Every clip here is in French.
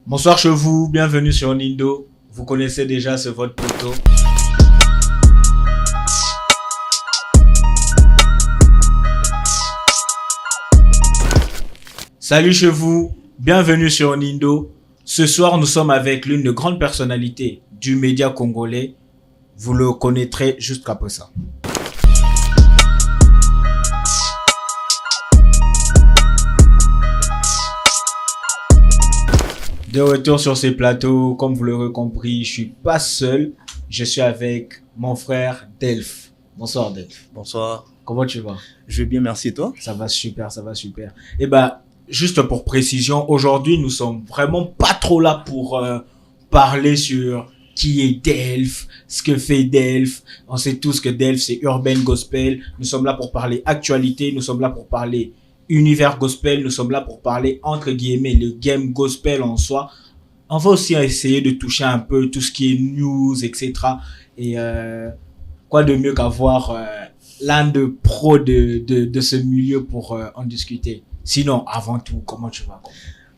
Bonsoir chez vous, bienvenue sur Nindo. Vous connaissez déjà ce votre poteau. Salut chez vous, bienvenue sur Nindo. Ce soir, nous sommes avec l'une des grandes personnalités du média congolais. Vous le connaîtrez juste après ça. De retour sur ces plateaux, comme vous l'aurez compris, je suis pas seul. Je suis avec mon frère Delph. Bonsoir Delph. Bonsoir. Comment tu vas? Je vais bien, merci et toi? Ça va super, ça va super. Et bah, juste pour précision, aujourd'hui, nous sommes vraiment pas trop là pour parler sur qui est Delph, ce que fait Delph. On sait tous que Delph, c'est Urban Gospel. Nous sommes là pour parler actualité, nous sommes là pour parler univers gospel, nous sommes là pour parler, entre guillemets, le game gospel en soi. On va aussi essayer de toucher un peu tout ce qui est news, etc. Et quoi de mieux qu'avoir l'un de pros de ce milieu pour en discuter. Sinon, avant tout, comment tu vas?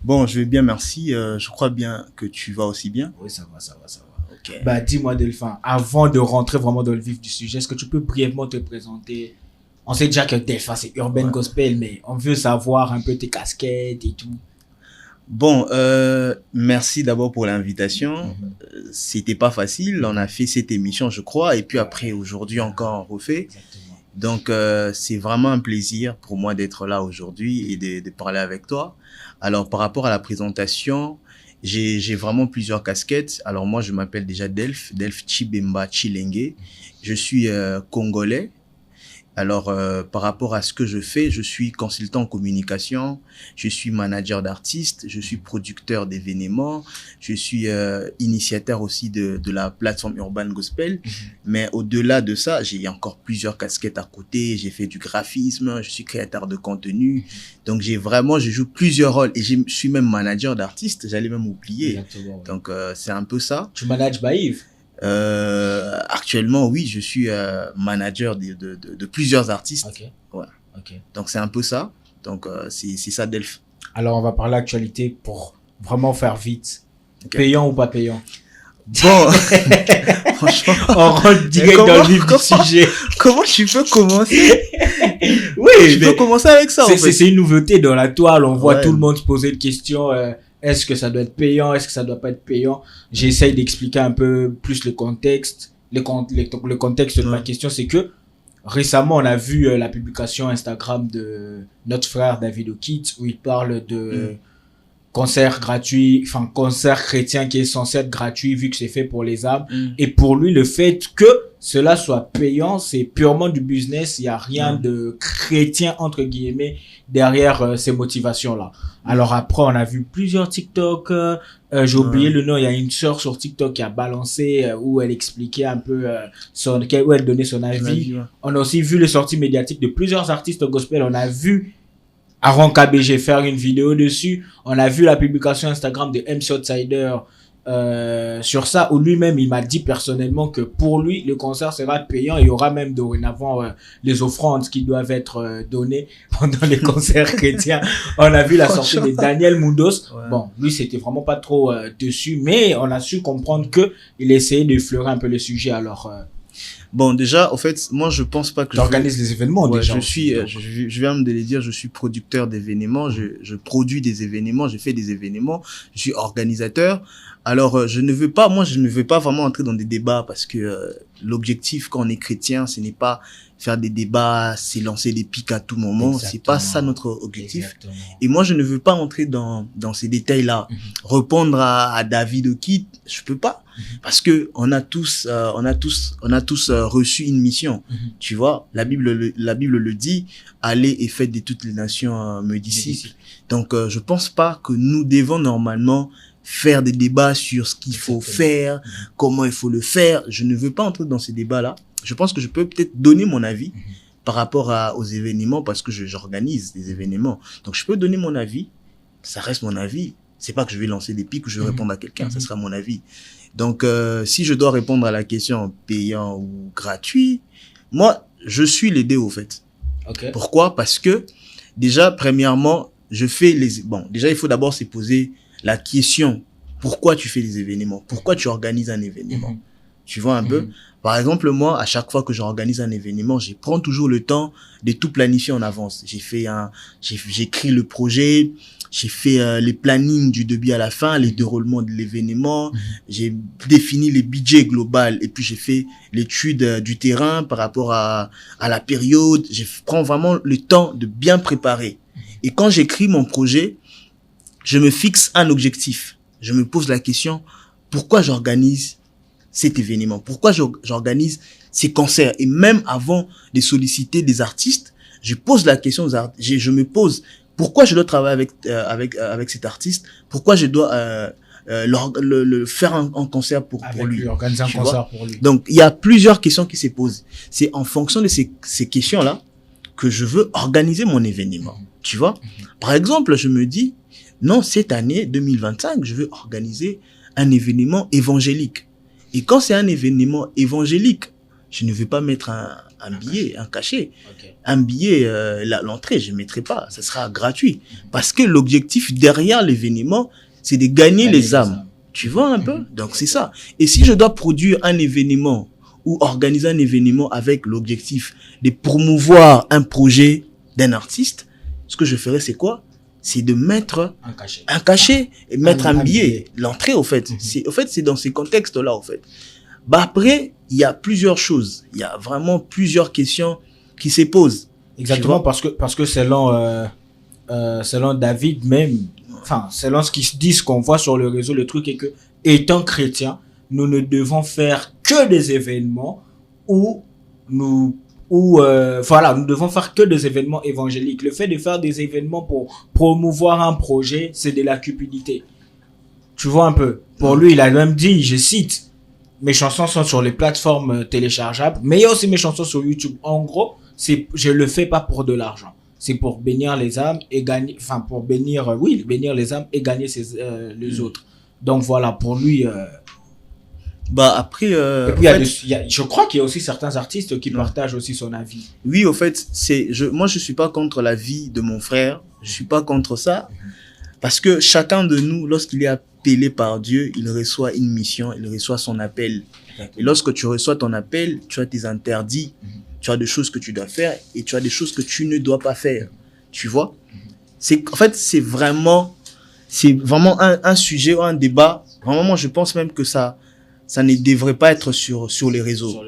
Bon, je vais bien, merci. Je crois bien que tu vas aussi bien. Oui, ça va, ça va, ça va. Ok. Bah, dis-moi, Delphin, avant de rentrer vraiment dans le vif du sujet, est-ce que tu peux brièvement te présenter? On sait déjà que Delphin, c'est Urban Gospel, mais on veut savoir un peu tes casquettes et tout. Bon, merci d'abord pour l'invitation. C'était pas facile. On a fait cette émission, je crois, et puis après, aujourd'hui encore, on refait. Exactement. Donc, c'est vraiment un plaisir pour moi d'être là aujourd'hui et de parler avec toi. Alors, par rapport à la présentation, j'ai vraiment plusieurs casquettes. Alors, moi, je m'appelle déjà Delph Chibemba Chilenge. Je suis congolais. Alors, par rapport à ce que je fais, je suis consultant en communication, je suis manager d'artistes, je suis producteur d'événements, je suis initiateur aussi de la plateforme Urban Gospel. Mais au-delà de ça, j'ai encore plusieurs casquettes à côté. J'ai fait du graphisme, je suis créateur de contenu. Donc, je joue plusieurs rôles et je suis même manager d'artistes. J'allais même oublier. Exactement, oui. Donc, c'est un peu ça. Tu manages Baïv? Actuellement, oui, je suis manager de plusieurs artistes. Ok. Ouais. Ok. Donc, c'est un peu ça. Donc, c'est ça, Delph. Alors, on va parler actualité pour vraiment faire vite. Ok. Payant ou pas payant? Bon, franchement, On rentre direct dans le vif du sujet. comment tu peux commencer? Oui, Tu peux commencer avec ça, en fait. c'est une nouveauté dans la toile. On voit Ouais. tout le monde se poser des questions. Est-ce que ça doit être payant? Est-ce que ça doit pas être payant? J'essaye d'expliquer un peu plus le contexte. Le contexte de ma Ouais. question, c'est que récemment, on a vu la publication Instagram de notre frère David Okit où il parle de concert gratuit, enfin concert chrétien qui est censé être gratuit vu que c'est fait pour les âmes. Et pour lui, le fait que cela soit payant, c'est purement du business. Il y a rien de chrétien, entre guillemets, derrière ces motivations-là. Alors après, on a vu plusieurs TikTok. J'ai oublié le nom. Il y a une sœur sur TikTok qui a balancé où elle expliquait un peu où elle donnait son avis. Ouais. On a aussi vu les sorties médiatiques de plusieurs artistes gospel. On a vu Aaron KBG faire une vidéo dessus. On a vu la publication Instagram de MC Outsider sur ça, où lui-même il m'a dit personnellement que pour lui le concert sera payant. Il y aura même dorénavant les offrandes qui doivent être données pendant les concerts chrétiens. On a vu la sortie de Daniel Mundos. Ouais. Bon, lui c'était vraiment pas trop dessus, mais on a su comprendre que il essayait d'effleurer un peu le sujet. Alors Bon, déjà, en fait, moi, je pense pas que j'organise les événements Ouais, déjà. je viens de le dire, je suis producteur d'événements, je produis des événements, je fais des événements, je suis organisateur. Alors, je ne veux pas vraiment entrer dans des débats parce que l'objectif quand on est chrétien, ce n'est pas faire des débats, c'est lancer des pics à tout moment. Exactement. C'est pas ça notre objectif. Exactement. Et moi, je ne veux pas entrer dans ces détails-là. Répondre à David Okit, je peux pas. Parce que on a tous reçu une mission. Tu vois, la Bible le dit, allez et faites de toutes les nations mes disciples. Donc, je pense pas que nous devons normalement faire des débats sur ce qu'il faut faire, comment il faut le faire. Je ne veux pas entrer dans ces débats-là. Je pense que je peux peut-être donner mon avis par rapport aux événements parce que j'organise des événements. Donc, je peux donner mon avis. Ça reste mon avis. C'est pas que je vais lancer des pics ou je vais répondre à quelqu'un. Ça sera mon avis. Donc, si je dois répondre à la question payant ou gratuit, moi, je suis les deux, au fait. Okay. Pourquoi? Parce que, déjà, premièrement, déjà, il faut d'abord se poser la question pourquoi tu fais des événements, pourquoi tu organises un événement. Tu vois un peu. Par exemple, moi, à chaque fois que j'organise un événement, je prends toujours le temps de tout planifier en avance. J'ai écrit le projet, j'ai fait les plannings du début à la fin, les déroulements de l'événement, j'ai défini les budgets global et puis j'ai fait l'étude du terrain par rapport à la période. Je prends vraiment le temps de bien préparer. Et quand j'écris mon projet, je me fixe un objectif. Je me pose la question, pourquoi j'organise cet événement? Pourquoi j'organise ces concerts? Et même avant de solliciter des artistes, je pose la question je me pose, pourquoi je dois travailler avec cet artiste? Pourquoi je dois le faire un concert pour lui? Organiser un concert pour lui. Donc, il y a plusieurs questions qui se posent. C'est en fonction de ces questions-là que je veux organiser mon événement. Tu vois? Par exemple, je me dis, non, cette année 2025, je veux organiser un événement évangélique. Et quand c'est un événement évangélique, je ne vais pas mettre un billet, un cachet. Okay. Un billet, l'entrée, je ne mettrai pas. Ça sera gratuit. Parce que l'objectif derrière l'événement, c'est de gagner les âmes. Tu vois un peu? Donc, c'est ça. Et si je dois produire un événement ou organiser un événement avec l'objectif de promouvoir un projet d'un artiste, ce que je ferais, c'est quoi? C'est de mettre un cachet et mettre un billet. L'entrée, au fait. C'est dans ces contextes-là, au fait. Bah, après, il y a plusieurs choses. Il y a vraiment plusieurs questions qui se posent. Exactement, parce que selon David même, enfin, selon ce qu'ils se disent, qu'on voit sur le réseau, le truc est que, étant chrétien, nous ne devons faire que des événements où nous devons faire que des événements évangéliques. Le fait de faire des événements pour promouvoir un projet, c'est de la cupidité. Tu vois un peu. Pour lui, il a même dit, je cite, mes chansons sont sur les plateformes téléchargeables, mais il y a aussi mes chansons sur YouTube. En gros, je le fais pas pour de l'argent. C'est pour bénir les âmes et gagner, bénir les âmes et gagner les autres. Donc voilà, pour lui, bah après, et puis je crois qu'il y a aussi certains artistes qui partagent aussi son avis. Oui, au fait, moi je suis pas contre l'avis de mon frère, je suis pas contre ça, parce que chacun de nous, lorsqu'il est appelé par Dieu, il reçoit une mission, il reçoit son appel. Exactement. Et lorsque tu reçois ton appel, tu as tes interdits, tu as des choses que tu dois faire et tu as des choses que tu ne dois pas faire. Tu vois? En fait, c'est vraiment un sujet ou un débat. Vraiment, moi, je pense même que ça ne devrait pas être sur les réseaux.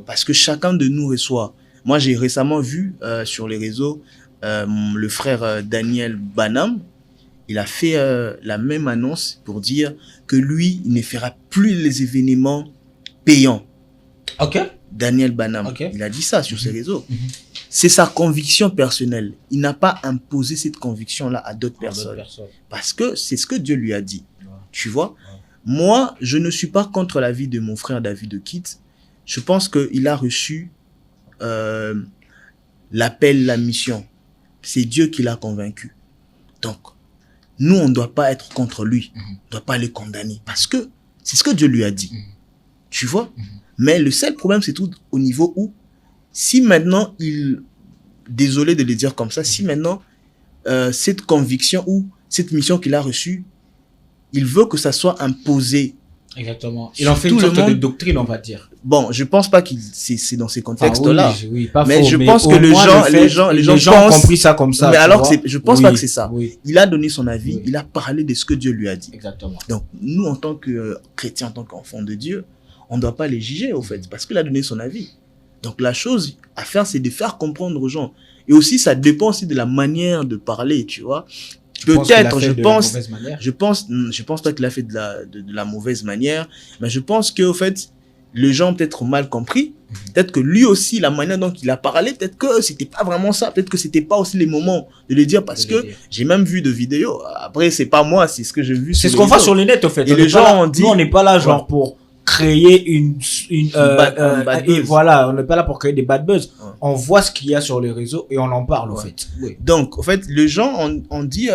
Parce que chacun de nous reçoit. Moi, j'ai récemment vu sur les réseaux le frère Daniel Banham. Il a fait la même annonce pour dire que lui, il ne fera plus les événements payants. Ok. Daniel Banham, il a dit ça sur ses réseaux. C'est sa conviction personnelle. Il n'a pas imposé cette conviction-là à d'autres personnes. Parce que c'est ce que Dieu lui a dit. Ouais. Tu vois? Ouais. Moi, je ne suis pas contre l'avis de mon frère David Okit. Je pense qu'il a reçu l'appel, la mission. C'est Dieu qui l'a convaincu. Donc, nous, on ne doit pas être contre lui. On ne doit pas le condamner. Parce que c'est ce que Dieu lui a dit. Tu vois? Mais le seul problème, c'est tout au niveau où, si maintenant désolé de le dire comme ça, si maintenant cette conviction ou cette mission qu'il a reçue, il veut que ça soit imposé. Exactement. Il en fait une sorte de doctrine, on va dire. Bon, je pense pas c'est dans ces contextes-là. Oui, pas mais faux, je pense que les gens ont compris ça comme ça. Mais alors, je pense pas que c'est ça. Oui. Il a donné son avis, il a parlé de ce que Dieu lui a dit. Exactement. Donc, nous, en tant que chrétiens, en tant qu'enfants de Dieu, on ne doit pas les juger, au fait, parce qu'il a donné son avis. Donc, la chose à faire, c'est de faire comprendre aux gens. Et aussi, ça dépend aussi de la manière de parler, tu vois. Peut-être, je pense pas qu'il a fait de la mauvaise manière, mais je pense que, au fait, les gens ont peut-être mal compris. Peut-être que lui aussi, la manière dont il a parlé, peut-être que c'était pas vraiment ça. Peut-être que c'était pas aussi les moments de le dire, parce que j'ai même vu de vidéos. Après, c'est pas moi, c'est ce que j'ai vu. C'est ce qu'on voit sur les nets, au fait. Et les gens ont dit, nous, on n'est pas là, genre, pour créer et voilà, on n'est pas là pour créer des bad buzz. On voit ce qu'il y a sur les réseaux et on en parle, en fait. Oui. Donc, en fait, les gens ont dit,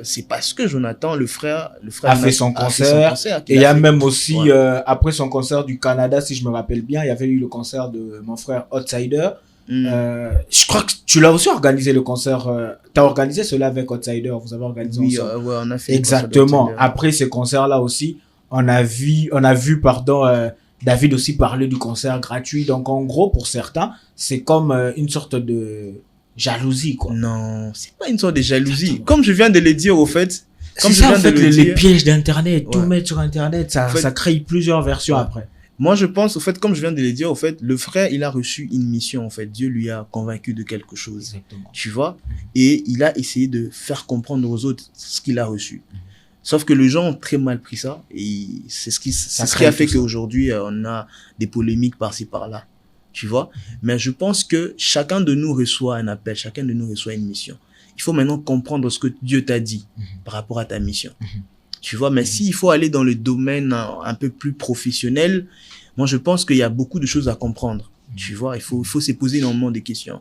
c'est parce que Jonathan, le frère a fait son concert. Et il y a même aussi, après son concert du Canada, si je me rappelle bien, il y avait eu le concert de mon frère Outsider. Je crois que tu l'as aussi organisé le concert. Tu as organisé cela avec Outsider. Vous avez organisé Oui, ensemble. ouais, on a fait. Exactement. Après ces concerts-là aussi, on a vu, David aussi parler du concert gratuit. Donc en gros, pour certains, c'est comme une sorte de jalousie, quoi. Non, c'est pas une sorte de jalousie. Exactement. Comme je viens de le dire, au fait. Comme c'est ça, en fait, les pièges d'Internet, tout mettre sur Internet, ça crée plusieurs versions après. Moi, je pense, au fait, comme je viens de le dire, au fait, le frère, il a reçu une mission, en fait. Dieu lui a convaincu de quelque chose. Exactement. Tu vois? Et il a essayé de faire comprendre aux autres ce qu'il a reçu. Sauf que les gens ont très mal pris ça. Et c'est ce qui a fait qu'aujourd'hui, on a des polémiques par-ci, par-là. Tu vois? Mais je pense que chacun de nous reçoit un appel, chacun de nous reçoit une mission. Il faut maintenant comprendre ce que Dieu t'a dit par rapport à ta mission. Tu vois, mais s'il faut aller dans le domaine un peu plus professionnel, moi, je pense qu'il y a beaucoup de choses à comprendre. Tu vois, il faut se poser énormément de questions.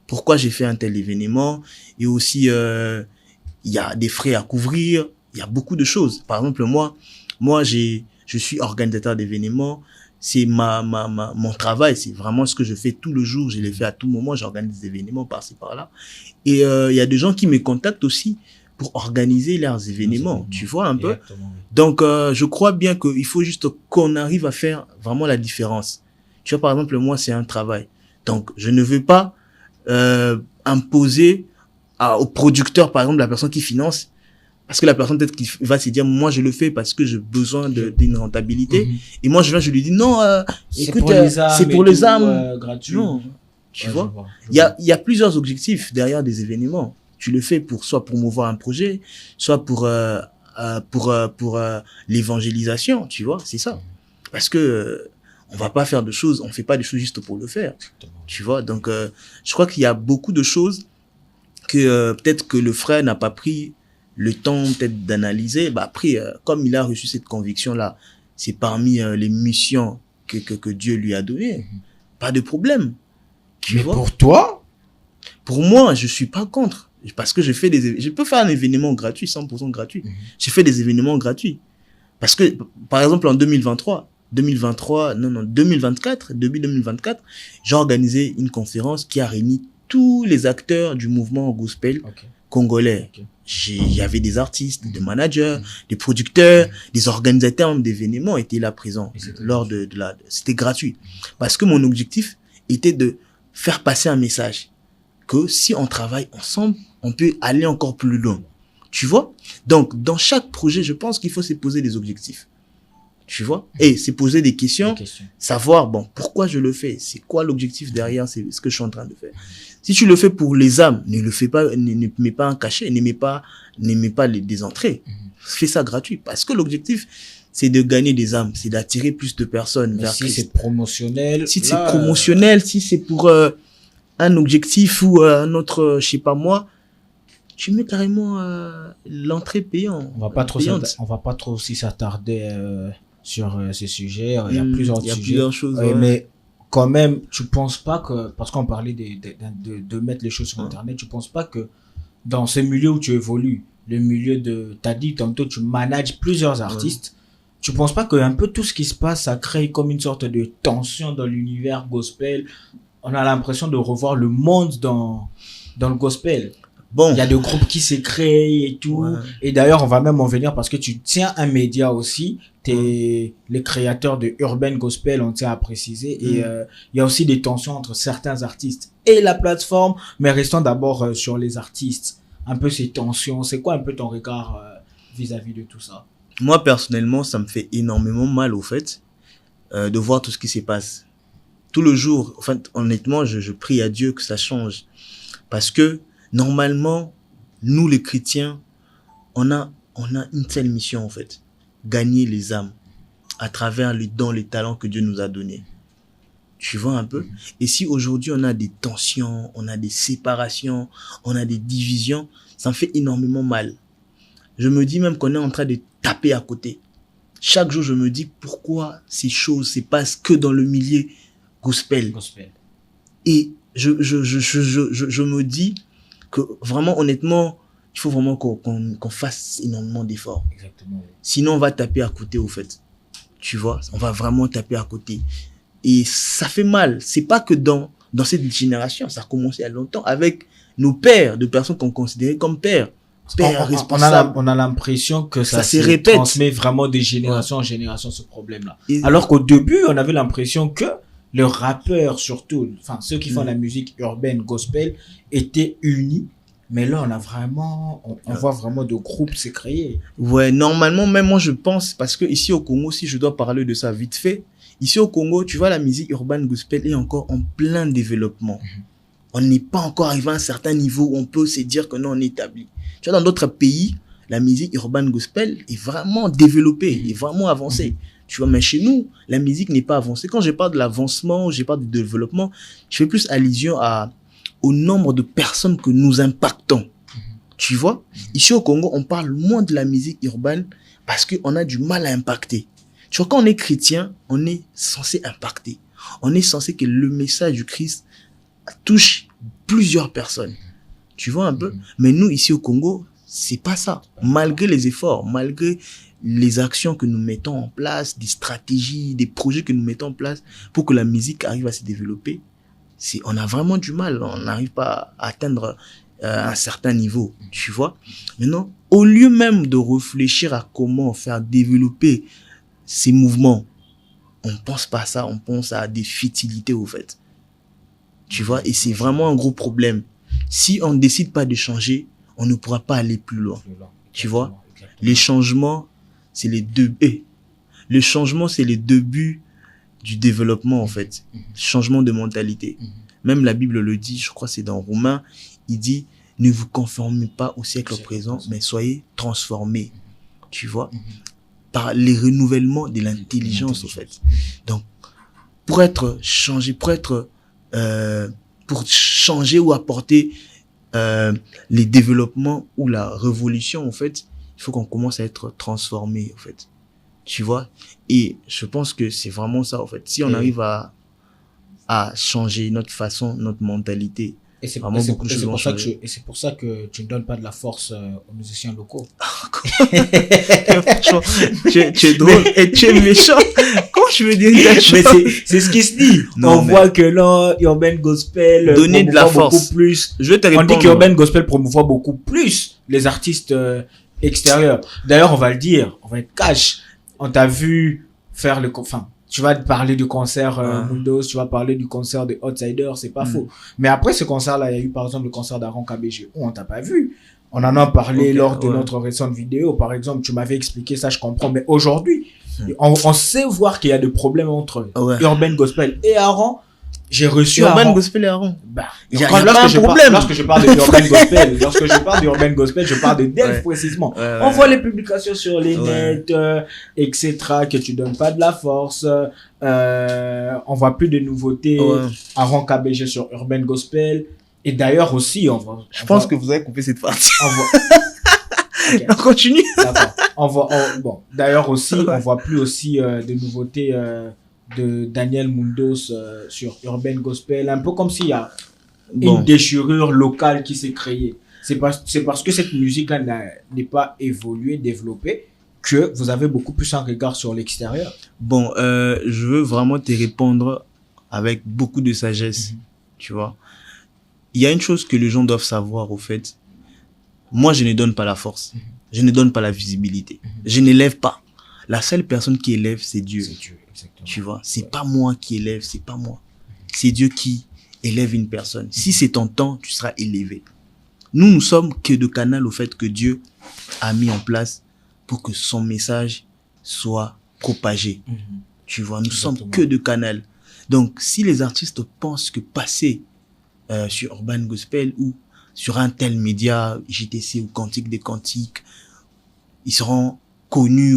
Pourquoi j'ai fait un tel événement? Et aussi, il y a des frais à couvrir. Il y a beaucoup de choses. Par exemple, moi, je suis organisateur d'événements. C'est mon travail. C'est vraiment ce que je fais tout le jour. Je le fais à tout moment. J'organise des événements par-ci, par-là. Et il y a des gens qui me contactent aussi pour organiser leurs événements, tu vois un peu. Exactement. Donc, je crois bien qu'il faut juste qu'on arrive à faire vraiment la différence. Tu vois, par exemple, moi, c'est un travail. Donc, je ne veux pas imposer au producteur, par exemple, la personne qui finance, parce que la personne peut-être qui va se dire, moi, je le fais parce que j'ai besoin d'une rentabilité. Et moi, je lui dis, non, écoute, c'est pour les âmes. Gratuit. Non, tu vois. Il y a plusieurs objectifs derrière des événements. Tu le fais pour soit promouvoir un projet, soit pour l'évangélisation, tu vois, c'est ça. Parce que on va pas faire de choses, on fait pas des choses juste pour le faire, tu vois. Donc je crois qu'il y a beaucoup de choses que peut-être que le frère n'a pas pris le temps peut-être d'analyser. Bah après, comme il a reçu cette conviction là, c'est parmi les missions que Dieu lui a donné. Pas de problème. Mais pour toi, pour moi, je suis pas contre. Parce que je peux faire un événement gratuit, 100% gratuit. J'ai fait des événements gratuits. Parce que, par exemple, en 2024, début 2024, j'ai organisé une conférence qui a réuni tous les acteurs du mouvement gospel congolais. Il y avait des artistes, des managers, des producteurs, des organisateurs d'événements étaient là présents c'était gratuit. Parce que mon objectif était de faire passer un message que si on travaille ensemble, on peut aller encore plus loin. Tu vois? Donc, dans chaque projet, je pense qu'il faut se poser des objectifs. Tu vois? Et se poser des questions. Savoir, bon, pourquoi je le fais? C'est quoi l'objectif derrière ce que je suis en train de faire? Si tu le fais pour les âmes, ne le fais pas, ne mets pas un cachet, ne mets pas des entrées. Fais ça gratuit. Parce que l'objectif, c'est de gagner des âmes, c'est d'attirer plus de personnes vers Christ. Si c'est promotionnel. Si c'est promotionnel, si c'est pour un objectif ou un autre, je sais pas moi, tu mets carrément l'entrée payante. On va pas trop aussi s'attarder sur ces sujets. Il y a plusieurs sujets. Plusieurs choses. Mais quand même, tu penses pas que, parce qu'on parlait de mettre les choses sur Internet, tu penses pas que dans ce milieu où tu évolues, le milieu t'as dit tantôt, tu manages plusieurs artistes, tu penses pas que un peu tout ce qui se passe, ça crée comme une sorte de tension dans l'univers gospel? On a l'impression de revoir le monde dans le gospel. Bon. Il y a des groupes qui s'est créés et tout. Et d'ailleurs, on va même en venir parce que tu tiens un média aussi. T'es les créateurs de Urban Gospel, on tient à préciser. Et il y a aussi des tensions entre certains artistes et la plateforme. Mais restons d'abord sur les artistes. Un peu ces tensions. C'est quoi un peu ton regard vis-à-vis de tout ça? Moi, personnellement, ça me fait énormément mal, au fait, de voir tout ce qui se passe. Tout le jour, enfin, honnêtement, je prie à Dieu que ça change. Parce que, normalement, nous, les chrétiens, on a une seule mission, en fait. Gagner les âmes à travers les dons, les talents que Dieu nous a donnés. Tu vois un peu? Et si aujourd'hui, on a des tensions, on a des séparations, on a des divisions, ça me fait énormément mal. Je me dis même qu'on est en train de taper à côté. Chaque jour, je me dis pourquoi ces choses se passent que dans le milieu gospel. Et je me dis que vraiment, honnêtement, il faut vraiment qu'on fasse énormément d'efforts. Exactement. Sinon, on va taper à côté, au fait. Tu vois, on va vraiment taper à côté. Et ça fait mal. C'est pas que dans dans cette génération, ça a commencé il y a longtemps avec nos pères, de personnes qu'on considérait comme pères. Pères responsables. On a l'impression que ça se répète. Transmet vraiment de génération en génération ce problème-là. Et- Alors qu'au début, on avait l'impression que les rappeurs surtout, enfin ceux qui font la musique urbaine, gospel, étaient unis. Mais là, on a vraiment, on voit vraiment de groupes se créer. Ouais, normalement, même moi, je pense, parce que ici au Congo, si je dois parler de ça vite fait, ici au Congo, tu vois, la musique urbaine gospel est encore en plein développement. On n'est pas encore arrivé à un certain niveau où on peut se dire que non, on est établi. Tu vois, dans d'autres pays, la musique urbaine gospel est vraiment développée, est vraiment avancée. Tu vois, mais chez nous, la musique n'est pas avancée. Quand je parle de l'avancement, je parle de développement, je fais plus allusion au nombre de personnes que nous impactons. Tu vois, ici au Congo, on parle moins de la musique urbaine parce qu'on a du mal à impacter. Tu vois, quand on est chrétien, on est censé impacter. On est censé que le message du Christ touche plusieurs personnes. Tu vois un peu? Mais nous, ici au Congo, c'est pas ça. Malgré les efforts, malgré les actions que nous mettons en place, des stratégies, des projets que nous mettons en place pour que la musique arrive à se développer, on a vraiment du mal. On n'arrive pas à atteindre un certain niveau, tu vois. Maintenant, au lieu même de réfléchir à comment faire développer ces mouvements, on pense pas à ça, on pense à des futilités au fait. Tu vois, et c'est vraiment un gros problème. Si on ne décide pas de changer, on ne pourra pas aller plus loin. Tu vois, les changements, c'est les deux. Le changement, c'est les débuts du développement en fait. Changement de mentalité. Même la Bible le dit, je crois que c'est dans Romains, il dit ne vous conformez pas au siècle présent, mais soyez transformés. Tu vois, par les renouvellements de l'intelligence en fait. Donc, pour être changé, pour changer ou apporter les développements ou la révolution en fait, il faut qu'on commence à être transformé en fait. Tu vois, et je pense que c'est vraiment ça en fait. Si on arrive à changer notre façon, notre mentalité, et c'est vraiment beaucoup de choses vont changer. Et c'est pour ça que tu ne donnes pas de la force aux musiciens locaux. Franchement, tu es drôle et tu es méchant. Comment tu veux dire ça? Mais c'est ce qui se dit. Non, on voit que là, Urban Gospel donner de la force beaucoup plus. Je vais te répondre. On dit qu'Urban Gospel promouvoit beaucoup plus les artistes extérieurs. D'ailleurs, on va le dire, on va être cash. On t'a vu faire tu vas parler du concert Mundos, tu vas parler du concert de Outsider, c'est pas faux. Mais après ce concert-là, il y a eu par exemple le concert d'Aaron KBG. On t'a pas vu. On en a parlé lors de notre récente vidéo. Par exemple, tu m'avais expliqué ça, je comprends. Mais aujourd'hui, on sait voir qu'il y a des problèmes entre Urban Gospel et Aaron. J'ai reçu Urban Gospel et Aaron. Il y a pas un problème. Lorsque je parle de Urban Gospel, je parle de Delph précisément. On voit les publications sur les nets, etc., que tu donnes pas de la force. On voit plus de nouveautés. Aaron KBG sur Urban Gospel. Et d'ailleurs aussi, je pense que vous avez coupé cette partie. Okay. On continue. D'accord. D'ailleurs aussi, on voit plus aussi de nouveautés de Daniel Mundos sur Urban Gospel, un peu comme s'il y a une déchirure locale qui s'est créée. C'est parce que cette musique-là n'est pas évoluée, développée, que vous avez beaucoup plus un regard sur l'extérieur. Bon, je veux vraiment te répondre avec beaucoup de sagesse, tu vois. Il y a une chose que les gens doivent savoir, au fait. Moi, je ne donne pas la force. Je ne donne pas la visibilité. Je n'élève pas. La seule personne qui élève, c'est Dieu. C'est Dieu, exactement. Tu vois, c'est pas moi qui élève, c'est pas moi. C'est Dieu qui élève une personne. Si c'est ton temps, tu seras élevé. Nous sommes que de canal au fait que Dieu a mis en place pour que son message soit propagé. Tu vois, nous sommes que de canal. Donc, si les artistes pensent que passer sur Urban Gospel ou sur un tel média, JTC ou Cantique des Cantiques, ils seront connus,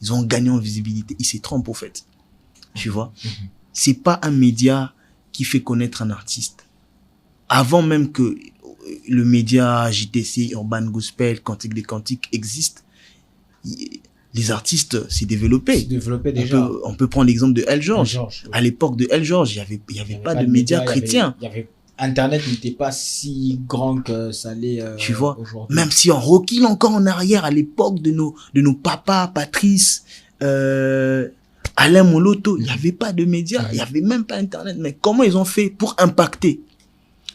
ils ont gagné en visibilité. Ils se trompent, au fait. Tu vois? C'est pas un média qui fait connaître un artiste. Avant même que le média JTC, Urban Gospel, Cantique des Cantiques existe, les artistes s'est développé. Déjà. On peut prendre l'exemple de El George. À l'époque de El George, il y avait pas de médias chrétiens. Internet n'était pas si grand que ça l'est tu vois, aujourd'hui. Même si on recule encore en arrière à l'époque de nos papas, Patrice, Alain Moloto, il n'y avait pas de médias, il n'y avait même pas Internet. Mais comment ils ont fait pour impacter?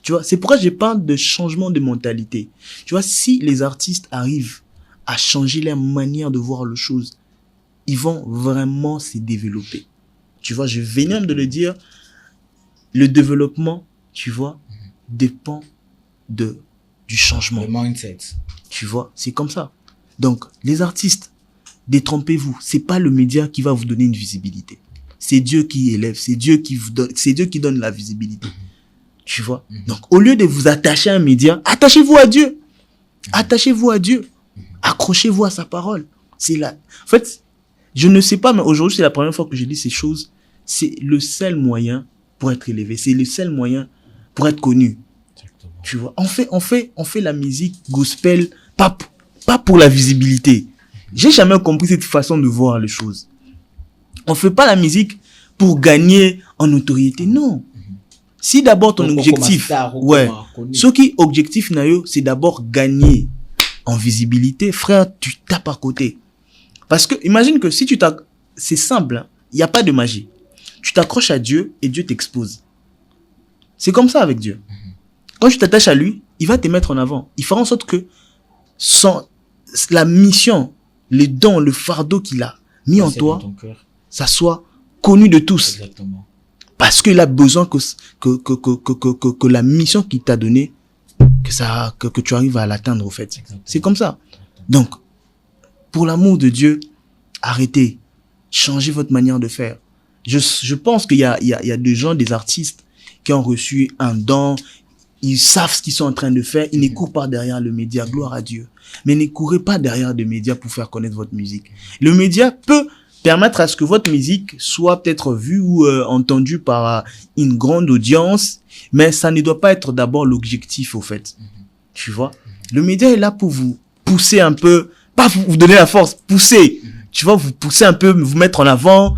Tu vois, c'est pourquoi je parle de changement de mentalité. Tu vois, si les artistes arrivent à changer leur manière de voir les choses, ils vont vraiment se développer. Tu vois, je viens même de le dire, le développement, tu vois, dépend du changement. Le mindset. Tu vois, c'est comme ça. Donc, les artistes, détrompez-vous, c'est pas le média qui va vous donner une visibilité. C'est Dieu qui élève, c'est Dieu qui vous donne, c'est Dieu qui donne la visibilité. Tu vois? Donc, au lieu de vous attacher à un média, attachez-vous à Dieu. Attachez-vous à Dieu. Accrochez-vous à sa parole. C'est là. En fait, je ne sais pas, mais aujourd'hui, c'est la première fois que je dis ces choses. C'est le seul moyen pour être élevé. C'est le seul moyen pour être connu. Exactement. Tu vois? On fait la musique gospel, pas pour la visibilité. J'ai jamais compris cette façon de voir les choses. On fait pas la musique pour gagner en notoriété. Non. Si d'abord ton objectif, ce qui objectif nayo, c'est d'abord gagner en visibilité, frère, tu tapes à côté. Parce que imagine que si c'est simple, hein, il n'y a pas de magie. Tu t'accroches à Dieu et Dieu t'expose. C'est comme ça avec Dieu. Quand tu t'attaches à lui, il va te mettre en avant. Il fera en sorte que la mission, les dons, le fardeau qu'il a mis en toi, ça soit connu de tous. Exactement. Parce qu'il a besoin que la mission qu'il t'a donnée, que tu arrives à l'atteindre, au fait. Exactement. C'est comme ça. Donc, pour l'amour de Dieu, arrêtez. Changez votre manière de faire. Je pense qu'il y a des gens, des artistes, qui ont reçu un don. Ils savent ce qu'ils sont en train de faire. Ils ne courent pas derrière le média. Gloire à Dieu. Mais ne courez pas derrière des médias pour faire connaître votre musique. Le média peut permettre à ce que votre musique soit peut-être vue ou entendue par une grande audience, mais ça ne doit pas être d'abord l'objectif, au fait. Tu vois? Le média est là pour vous pousser un peu, pas vous donner la force, pousser. Tu vois, vous pousser un peu, vous mettre en avant.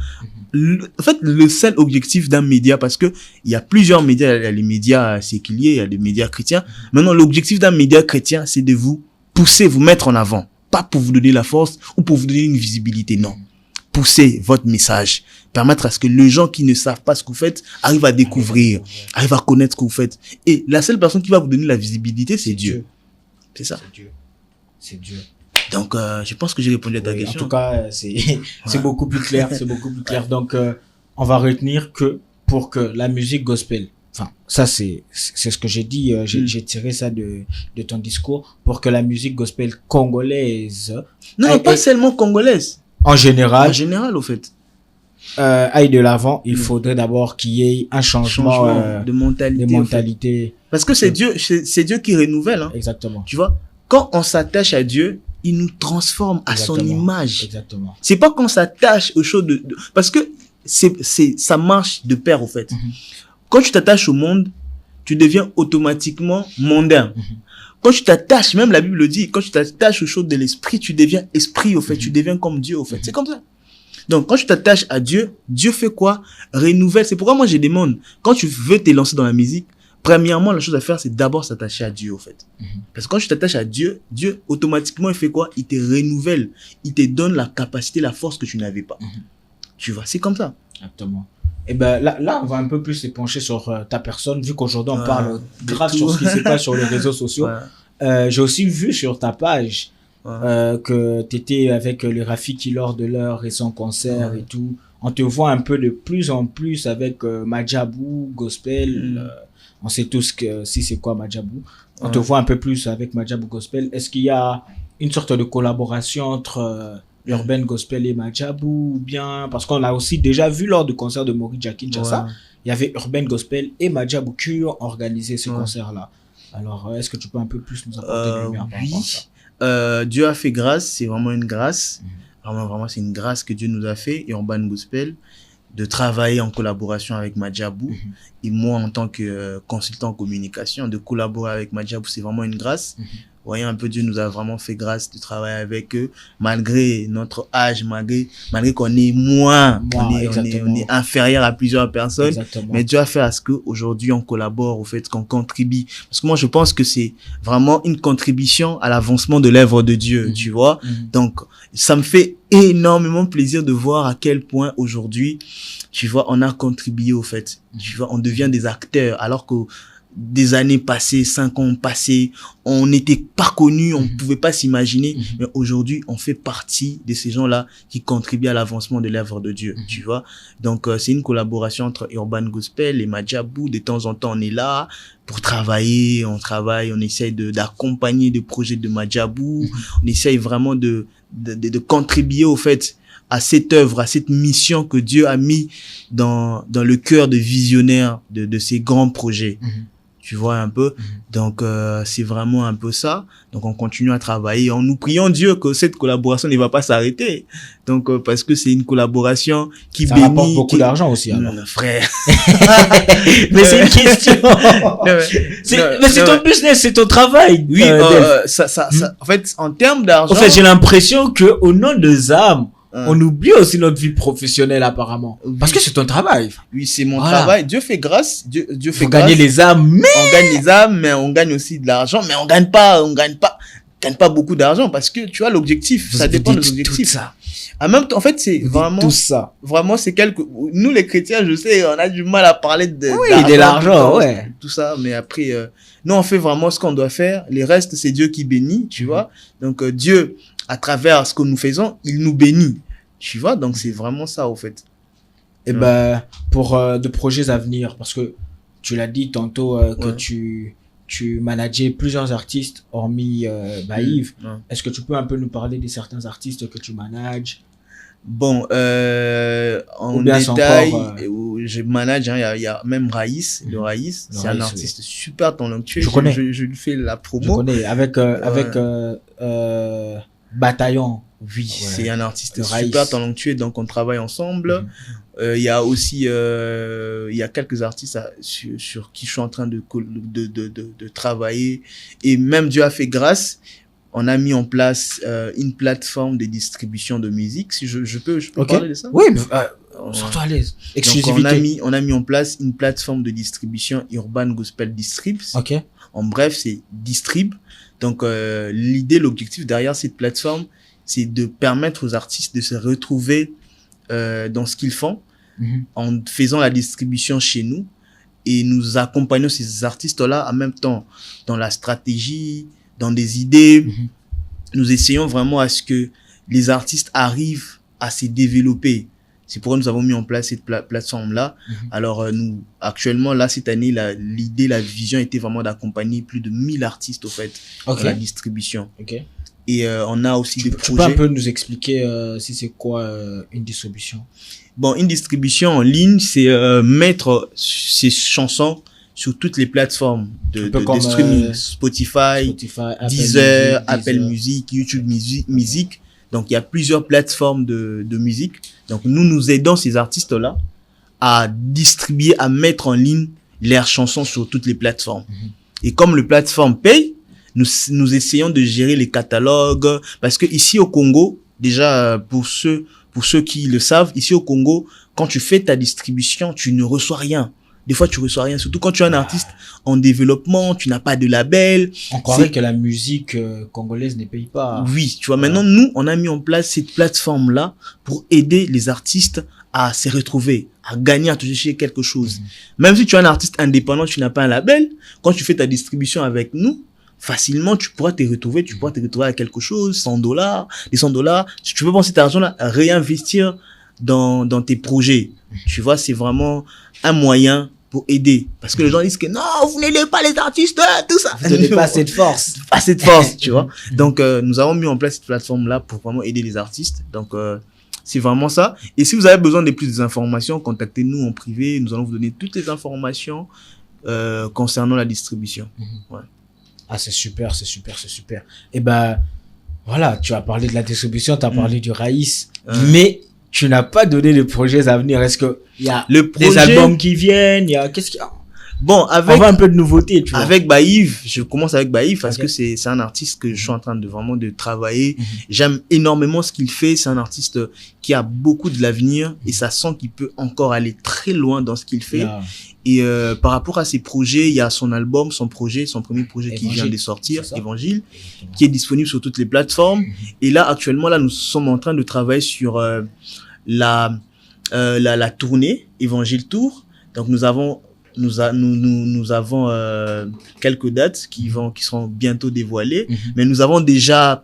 En fait, le seul objectif d'un média, parce que il y a plusieurs médias, il y a les médias séculiers, il y a les médias chrétiens. Maintenant, l'objectif d'un média chrétien, c'est de vous pousser, vous mettre en avant. Pas pour vous donner la force ou pour vous donner une visibilité, non. Pousser votre message, permettre à ce que les gens qui ne savent pas ce que vous faites arrivent à découvrir, arrivent à connaître ce que vous faites. Et la seule personne qui va vous donner la visibilité, c'est Dieu. C'est ça. C'est Dieu. Donc, je pense que j'ai répondu à ta question. En tout cas, c'est beaucoup plus clair. C'est beaucoup plus clair. Donc, on va retenir que pour que la musique gospel, enfin, ça c'est ce que j'ai dit, j'ai tiré ça de ton discours, pour que la musique gospel congolaise, non, pas seulement congolaise. En général, au fait, aille de l'avant, il faudrait d'abord qu'il y ait un changement de mentalité. Parce que c'est Dieu qui renouvelle. Hein. Exactement. Tu vois, quand on s'attache à Dieu, il nous transforme à son image. Exactement. C'est pas qu'on s'attache aux choses parce que ça marche de pair, au fait. Quand tu t'attaches au monde, tu deviens automatiquement mondain. Quand tu t'attaches, même la Bible le dit, quand tu t'attaches aux choses de l'esprit, tu deviens esprit, au fait. Tu deviens comme Dieu, au fait. C'est comme ça. Donc, quand tu t'attaches à Dieu, Dieu fait quoi? Renouvelle. C'est pourquoi moi, je demande, quand tu veux te lancer dans la musique, premièrement, la chose à faire, c'est d'abord s'attacher à Dieu, au fait. Parce que quand tu t'attaches à Dieu, Dieu, automatiquement, il fait quoi? Il te renouvelle. Il te donne la capacité, la force que tu n'avais pas. Tu vois, c'est comme ça. Exactement. Et ben là, on va un peu plus se pencher sur ta personne, vu qu'aujourd'hui, on parle grave sur ce qui se passe sur les réseaux sociaux. J'ai aussi vu sur ta page que tu étais avec le Rafiki lors de leur récent concert et tout. On te voit un peu de plus en plus avec Madjabou, Gospel. On sait tous que si c'est quoi Madjabou. On te voit un peu plus avec Madjabou Gospel. Est-ce qu'il y a une sorte de collaboration entre Urban Gospel et Madjabou, ou bien, parce qu'on l'a aussi déjà vu lors du concert de Mori Jackie Kinshasa, il y avait Urban Gospel et Madjabou qui ont organisé ce concert-là. Alors, est-ce que tu peux un peu plus nous apporter de lumière par rapport à ça? Dieu a fait grâce, c'est vraiment une grâce. Vraiment, c'est une grâce que Dieu nous a fait, et Urban Gospel, de travailler en collaboration avec Madjabou. Et moi, en tant que consultant en communication, de collaborer avec Madjabou, c'est vraiment une grâce. voyons un peu, Dieu nous a vraiment fait grâce de travailler avec eux, malgré notre âge, malgré qu'on est on est inférieur à plusieurs personnes. Exactement. Mais Dieu a fait à ce qu'aujourd'hui on collabore, au fait qu'on contribue. Parce que moi, je pense que c'est vraiment une contribution à l'avancement de l'œuvre de Dieu, tu vois. Donc, ça me fait énormément plaisir de voir à quel point aujourd'hui, tu vois, on a contribué au fait. Tu vois, on devient des acteurs, alors que des années passées, 5 ans passés, on n'était pas connus, on ne pouvait pas s'imaginer, mais aujourd'hui, on fait partie de ces gens-là qui contribuent à l'avancement de l'œuvre de Dieu, tu vois. Donc, c'est une collaboration entre Urban Gospel et Madjabou. De temps en temps, on est là pour travailler, on essaye d'accompagner des projets de Madjabou, on essaye vraiment de contribuer au fait à cette œuvre, à cette mission que Dieu a mis dans le cœur de visionnaires de ces grands projets. Tu vois un peu. Donc, c'est vraiment un peu ça. Donc, on continue à travailler. Nous prions Dieu que cette collaboration ne va pas s'arrêter. Donc, parce que c'est une collaboration qui bénit. Ça rapporte beaucoup d'argent aussi, alors. Frère. Mais c'est une question. Mais c'est ton business, c'est ton travail. Oui, en fait, en termes d'argent. En fait, j'ai l'impression que au nom de ZAM, on oublie aussi notre vie professionnelle apparemment. Parce que c'est ton travail. Oui, c'est mon travail. Dieu fait grâce. Dieu fait grâce. Gagner les âmes, mais... On gagne les âmes, mais on gagne aussi de l'argent. Mais on gagne pas beaucoup d'argent parce que, tu vois, l'objectif, ça dépend de l'objectif. Ça. En même temps, en fait, c'est vraiment... Tout ça. Vraiment, c'est nous, les chrétiens, je sais, on a du mal à parler de l'argent, ouais. Tout ça, mais après, nous, on fait vraiment ce qu'on doit faire. Les restes, c'est Dieu qui bénit, tu vois. Donc, Dieu, à travers ce que nous faisons, il nous bénit. Tu vois, donc c'est vraiment ça, au fait. Et pour de projets à venir, parce que tu l'as dit tantôt que tu manageais plusieurs artistes, hormis Baïve. Est-ce que tu peux un peu nous parler de certains artistes que tu manages? Bon, en détail, je manage, il y a même Raïs, le Raïs, c'est un artiste super talentueux. Je connais. Je lui fais la promo. Je connais, avec Bataillon. Oui, c'est un artiste super talentueux, donc on travaille ensemble. Il y a aussi, il y a quelques artistes sur qui je suis en train de travailler. Et même Dieu a fait grâce. On a mis en place une plateforme de distribution de musique. Si je peux parler de ça? Oui, surtout à l'aise. Exclusivité. Donc on a mis en place une plateforme de distribution Urban Gospel Distrib. Ok. En bref, c'est Distrib. Donc l'idée, l'objectif derrière cette plateforme, c'est de permettre aux artistes de se retrouver dans ce qu'ils font en faisant la distribution chez nous, et nous accompagnons ces artistes-là en même temps dans la stratégie, dans des idées. Nous essayons vraiment à ce que les artistes arrivent à se développer. C'est pourquoi nous avons mis en place cette plateforme-là. Alors, nous, actuellement, là, cette année, l'idée, la vision était vraiment d'accompagner plus de 1000 artistes, au fait, dans la distribution. Et on a aussi des projets. Tu peux un peu nous expliquer si c'est quoi une distribution? Bon, une distribution en ligne, c'est mettre ces chansons sur toutes les plateformes de streaming, Spotify, Deezer, Apple Music, YouTube Music. Donc, il y a plusieurs plateformes de musique. Donc, nous aidons ces artistes-là à distribuer, à mettre en ligne leurs chansons sur toutes les plateformes. Et comme les plateformes payent, nous essayons de gérer les catalogues, parce que ici au Congo, déjà pour ceux qui le savent, ici au Congo, quand tu fais ta distribution, tu ne reçois rien. Des fois, tu reçois rien. Surtout quand tu es un artiste en développement, tu n'as pas de label. On croirait que la musique congolaise ne paye pas. Oui, tu vois. Maintenant, nous, on a mis en place cette plateforme-là pour aider les artistes à se retrouver, à gagner, à toucher quelque chose. Même si tu es un artiste indépendant, tu n'as pas un label, quand tu fais ta distribution avec nous, facilement, tu pourras te retrouver à quelque chose, $100, des $100. Si tu veux prendre cet argent-là, réinvestir dans tes projets. Tu vois, c'est vraiment un moyen pour aider. Parce que les gens disent que non, vous n'aidez pas les artistes, tout ça. Vous n'avez pas cette force. Pas cette force, tu vois. Donc, nous avons mis en place cette plateforme-là pour vraiment aider les artistes. Donc, c'est vraiment ça. Et si vous avez besoin de plus d'informations, contactez-nous en privé. Nous allons vous donner toutes les informations concernant la distribution. Ouais. Ah, c'est super. Et voilà, tu as parlé de la distribution, tu as parlé du Raïs, mais tu n'as pas donné de projets à venir. Est-ce que il y a des albums qui viennent, qu'est-ce qu'il y a? Bon, On va un peu de nouveauté, tu vois. avec Baïf, je commence avec Baïf parce Ok. que c'est un artiste que je suis en train de vraiment de travailler. J'aime énormément ce qu'il fait. C'est un artiste qui a beaucoup de l'avenir et ça sent qu'il peut encore aller très loin dans ce qu'il fait. Yeah. Et par rapport à ses projets, il y a son album, son premier projet qui Évangile, vient de sortir, c'est ça? Évangile, qui est disponible sur toutes les plateformes. Et là, actuellement, là, nous sommes en train de travailler sur la tournée Évangile Tour. Donc, nous avons quelques dates qui seront bientôt dévoilées, mais nous avons déjà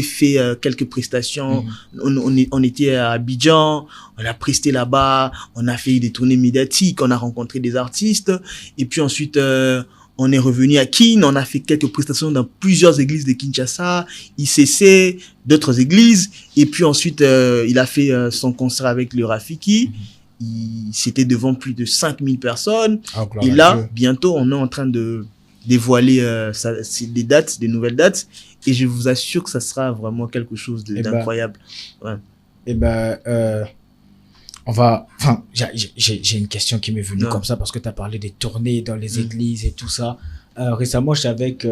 fait quelques prestations. On était à Abidjan, on a presté là-bas, on a fait des tournées médiatiques, on a rencontré des artistes, et puis ensuite on est revenu à Kin, on a fait quelques prestations dans plusieurs églises de Kinshasa, ICC, d'autres églises, et puis ensuite il a fait son concert avec le Rafiki. C'était devant plus de 5000 personnes. Et là, bientôt, on est en train de dévoiler des nouvelles dates. Et je vous assure que ça sera vraiment quelque chose d'incroyable. Ouais. J'ai une question qui m'est venue comme ça parce que tu as parlé des tournées dans les églises et tout ça. Récemment, j'étais avec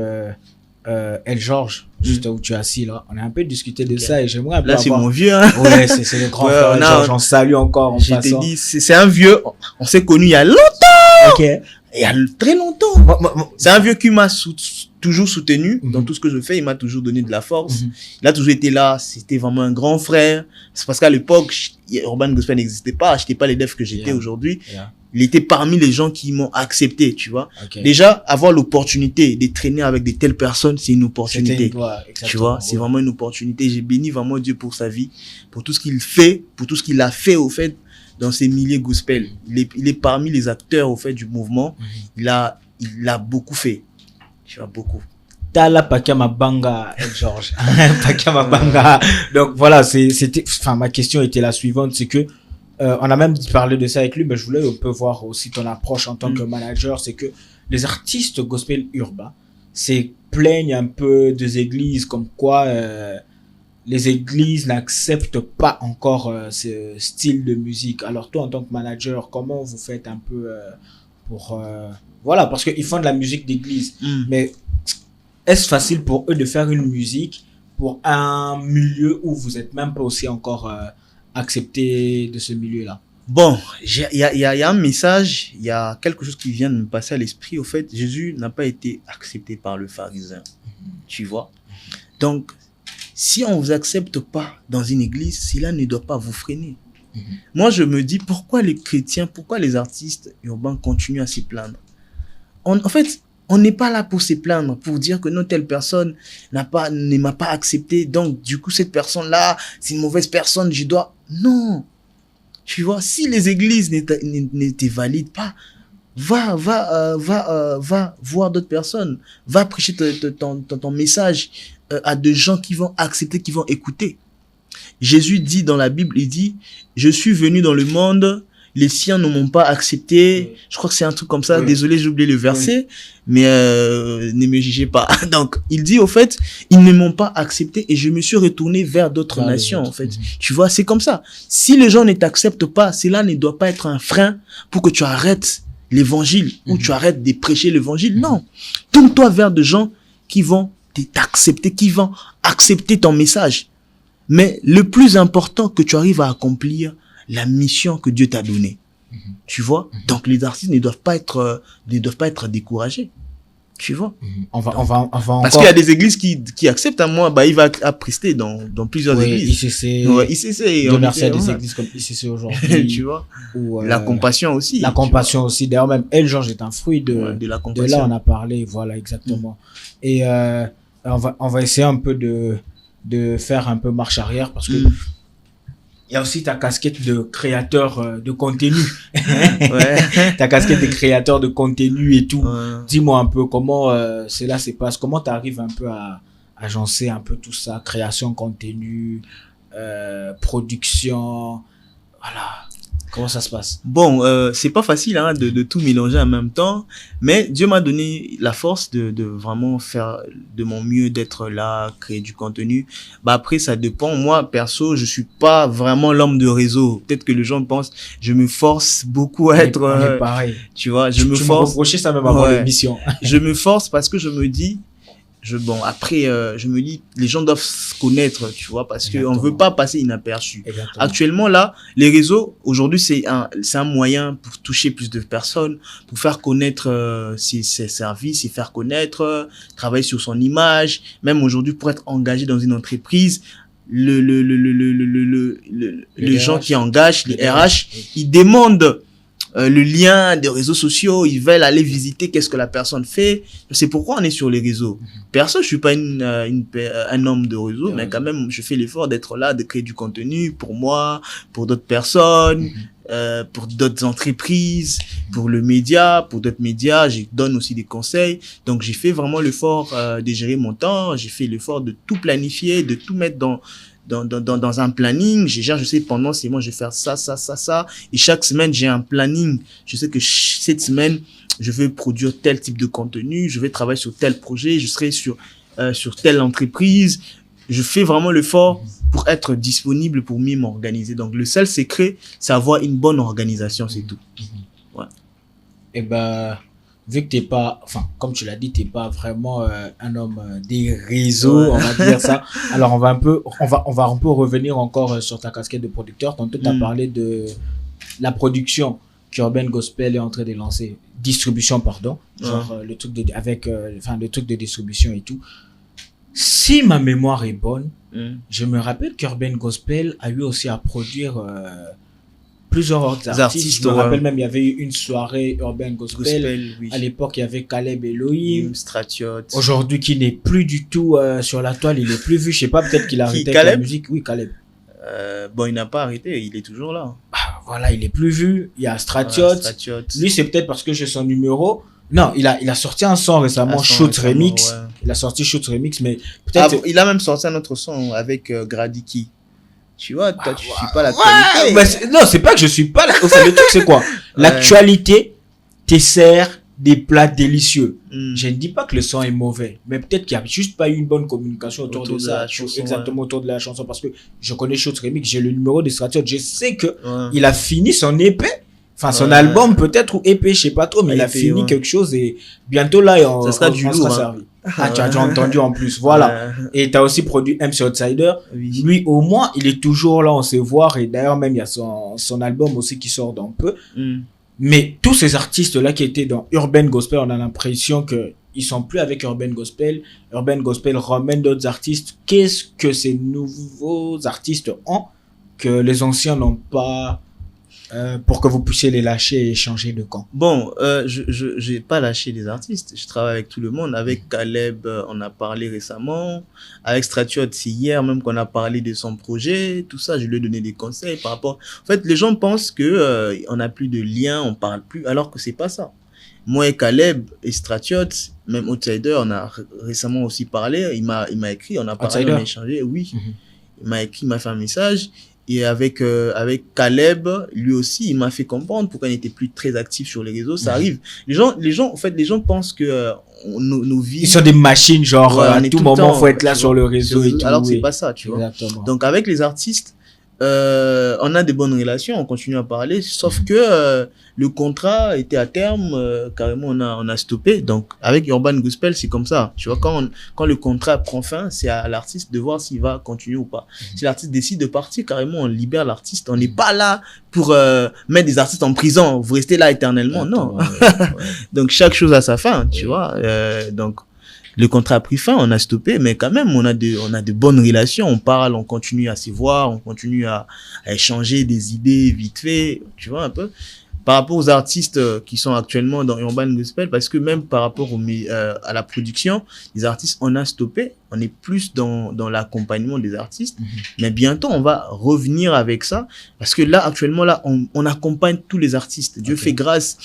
El Georges, juste où tu es assis là. On a un peu discuté de ça et j'aimerais un peu Là, c'est mon vieux, hein. Ouais, c'est le grand frère El Georges. J'en salue encore en passant. Je t'ai dit, c'est un vieux. On s'est connu il y a longtemps. Ok. Il y a très longtemps. C'est un vieux qui m'a toujours soutenu dans tout ce que je fais. Il m'a toujours donné de la force. Il a toujours été là. C'était vraiment un grand frère. C'est parce qu'à l'époque, Urban Gospel n'existait pas. Je n'étais pas les devs que j'étais aujourd'hui. Il était parmi les gens qui m'ont accepté, tu vois. Déjà, avoir l'opportunité de traîner avec de telles personnes, c'est une opportunité. Tu vois, c'est vraiment une opportunité. J'ai béni vraiment Dieu pour sa vie, pour tout ce qu'il fait, pour tout ce qu'il a fait, au fait, dans ces milliers gospel. Il est parmi les acteurs, au fait, du mouvement. Il a beaucoup fait. Tu vois, beaucoup. Tala Pakama Banga, El Georges. Pakama Banga. Donc voilà, ma question était la suivante, c'est que, on a même parlé de ça avec lui, mais je voulais un peu voir aussi ton approche en tant que manager. C'est que les artistes gospel urbains plaignent un peu des églises comme quoi les églises n'acceptent pas encore ce style de musique. Alors toi, en tant que manager, comment vous faites un peu pour voilà, parce qu'ils font de la musique d'église, mais est-ce facile pour eux de faire une musique pour un milieu où vous êtes même pas aussi encore accepté de ce milieu-là? Bon, il y a un message, il y a quelque chose qui vient de me passer à l'esprit. Au fait, Jésus n'a pas été accepté par le pharisien. Tu vois? Donc, si on vous accepte pas dans une église, cela ne doit pas vous freiner. Moi, je me dis, pourquoi les chrétiens, pourquoi les artistes urbains continuent à s'y plaindre? En fait, on n'est pas là pour se plaindre, pour dire que non, telle personne ne m'a pas accepté, donc du coup, cette personne-là, c'est une mauvaise personne, je dois... Non. Tu vois, si les églises ne te valident pas, va voir d'autres personnes, va prêcher ton message à des gens qui vont accepter, qui vont écouter. Jésus dit dans la Bible, il dit, je suis venu dans le monde, les siens ne m'ont pas accepté. Je crois que c'est un truc comme ça. Désolé, j'ai oublié le verset, mais ne me jugez pas. Donc, il dit au fait, ils ne m'ont pas accepté et je me suis retourné vers d'autres nations. En fait, tu vois, c'est comme ça. Si les gens ne t'acceptent pas, cela ne doit pas être un frein pour que tu arrêtes l'évangile ou tu arrêtes de prêcher l'évangile. Non, tourne-toi vers des gens qui vont t'accepter, qui vont accepter ton message. Mais le plus important, que tu arrives à accomplir la mission que Dieu t'a donnée. Tu vois? Donc, les artistes ne doivent pas être découragés. Tu vois? Parce qu'il y a des églises qui acceptent à moi, il va prester dans plusieurs églises. ICC. On merci à des églises comme ICC aujourd'hui. Tu vois? La compassion aussi. La compassion aussi. D'ailleurs, même El Georges est un fruit de la compassion. De là, on a parlé. Voilà, exactement. Et, on va essayer un peu de faire un peu marche arrière parce que il y a aussi ta casquette de créateur de contenu. Ta casquette de créateur de contenu et tout. Dis-moi un peu comment cela se passe. Comment tu arrives un peu à agencer un peu tout ça, création, contenu, production. Voilà. Comment ça se passe? Bon, c'est pas facile hein, de tout mélanger en même temps, mais Dieu m'a donné la force de vraiment faire de mon mieux, d'être là, créer du contenu. Bah après, ça dépend. Moi, perso, je suis pas vraiment l'homme de réseau. Peut-être que les gens pensent, je me force beaucoup à être... On est pareil. Tu vois, Tu me reprochais ça même avant Ouais. l'émission. Je me force parce que je me dis, après, je me dis, les gens doivent se connaître, tu vois, parce que on Exactement. veut pas passer inaperçu. Exactement. Actuellement, là, les réseaux, aujourd'hui, c'est un moyen pour toucher plus de personnes, pour faire connaître ses services, et faire connaître, travailler sur son image, même aujourd'hui, pour être engagé dans une entreprise, les gens qui engagent, les RH, ils demandent le lien des réseaux sociaux, ils veulent aller visiter qu'est-ce que la personne fait. C'est pourquoi on est sur les réseaux. Perso, je suis pas un homme de réseau, mais quand même, je fais l'effort d'être là, de créer du contenu pour moi, pour d'autres personnes, pour d'autres entreprises, pour le média, pour d'autres médias. Je donne aussi des conseils. Donc, j'ai fait vraiment l'effort de gérer mon temps. J'ai fait l'effort de tout planifier, de tout mettre dans un planning. Je sais pendant ces mois je vais faire ça et chaque semaine j'ai un planning. Je sais que cette semaine je vais produire tel type de contenu, je vais travailler sur tel projet, je serai sur telle entreprise. Je fais vraiment l'effort pour être disponible, pour mieux m'organiser. Donc le seul secret, c'est avoir une bonne organisation, c'est tout. Ouais. Et ben, vu que t'es pas, enfin, comme tu l'as dit, t'es pas vraiment un homme des réseaux, Ouais. on va dire ça. Alors, on va un peu revenir encore sur ta casquette de producteur. Tantôt, t'as parlé de la production qu'Urban Gospel est en train de lancer. Distribution, pardon. Genre, le truc le truc de distribution et tout. Si ma mémoire est bonne, je me rappelle qu'Urban Gospel a eu aussi à produire plusieurs autres artistes. Je me rappelle même, il y avait eu une soirée Urban Gospel. Oui. À l'époque, il y avait Caleb Elohim, Stratiot. Aujourd'hui, qui n'est plus du tout sur la toile, il est plus vu. Je sais pas, peut-être qu'il a arrêté avec la musique. Oui, Caleb. Bon, il n'a pas arrêté, il est toujours là. Voilà, il est plus vu. Il y a Stratiot. Lui, c'est peut-être parce que j'ai son numéro. Non, il a sorti un son récemment, Shoot Remix. Ouais. Il a sorti Shoot Remix, mais peut-être. Il a même sorti un autre son avec Gradiki. Tu vois, toi, tu suis pas l'actualité. Ouais, non, c'est pas que je suis pas là. Enfin, le truc, c'est quoi? L'actualité te sert des plats délicieux. Je ne dis pas que le son est mauvais, mais peut-être qu'il n'y a juste pas eu une bonne communication autour de ça. Exactement, autour de la chanson, parce que je connais Shoot Remix, j'ai le numéro de Stratiot, je sais que il a fini son EP. Enfin, son album peut-être, ou EP, je sais pas trop, mais il a fini quelque chose et bientôt là, ça sera du lourd, servi. Ah, tu as déjà entendu en plus, voilà. Et t'as aussi produit MC Outsider. Oui. Lui, au moins, il est toujours là, on sait voir. Et d'ailleurs, même, il y a son album aussi qui sort dans peu. Mais tous ces artistes-là qui étaient dans Urban Gospel, on a l'impression que ils sont plus avec Urban Gospel. Urban Gospel ramène d'autres artistes. Qu'est-ce que ces nouveaux artistes ont que les anciens n'ont pas pour que vous puissiez les lâcher et changer de camp? Bon, je n'ai pas lâché les artistes. Je travaille avec tout le monde. Avec Caleb, on a parlé récemment. Avec Stratiot, c'est hier même qu'on a parlé de son projet. Tout ça, je lui ai donné des conseils par rapport... En fait, les gens pensent que on n'a plus de lien, on parle plus, alors que c'est pas ça. Moi et Caleb et Stratiot, même Outsider, on a récemment aussi parlé. Il m'a écrit, on a parlé, on a échangé. Oui, il m'a écrit, il m'a fait un message. Et avec Caleb, lui aussi, il m'a fait comprendre pourquoi il n'était plus très actif sur les réseaux. Ça arrive. Les gens, en fait, les gens pensent que nos vies... Ils sont des machines, genre, à tout moment, faut être là sur le réseau et tout. Alors que c'est pas ça, tu vois. Exactement. Donc, avec les artistes, on a des bonnes relations, on continue à parler, sauf que le contrat était à terme, carrément on a stoppé. Donc avec Urban Gospel, c'est comme ça, tu vois, quand le contrat prend fin, c'est à l'artiste de voir s'il va continuer ou pas. Si l'artiste décide de partir, carrément on libère l'artiste. On n'est pas là pour mettre des artistes en prison, vous restez là éternellement, non. Donc chaque chose a sa fin, tu vois. Donc le contrat a pris fin, on a stoppé, mais quand même, on a de bonnes relations. On parle, on continue à se voir, on continue à échanger des idées vite fait, tu vois, un peu. Par rapport aux artistes qui sont actuellement dans Urban Gospel, parce que même par rapport à la production, les artistes, on a stoppé. on est plus dans l'accompagnement des artistes. Mais bientôt, on va revenir avec ça. Parce que là, actuellement, là, on accompagne tous les artistes. Dieu fait grâce,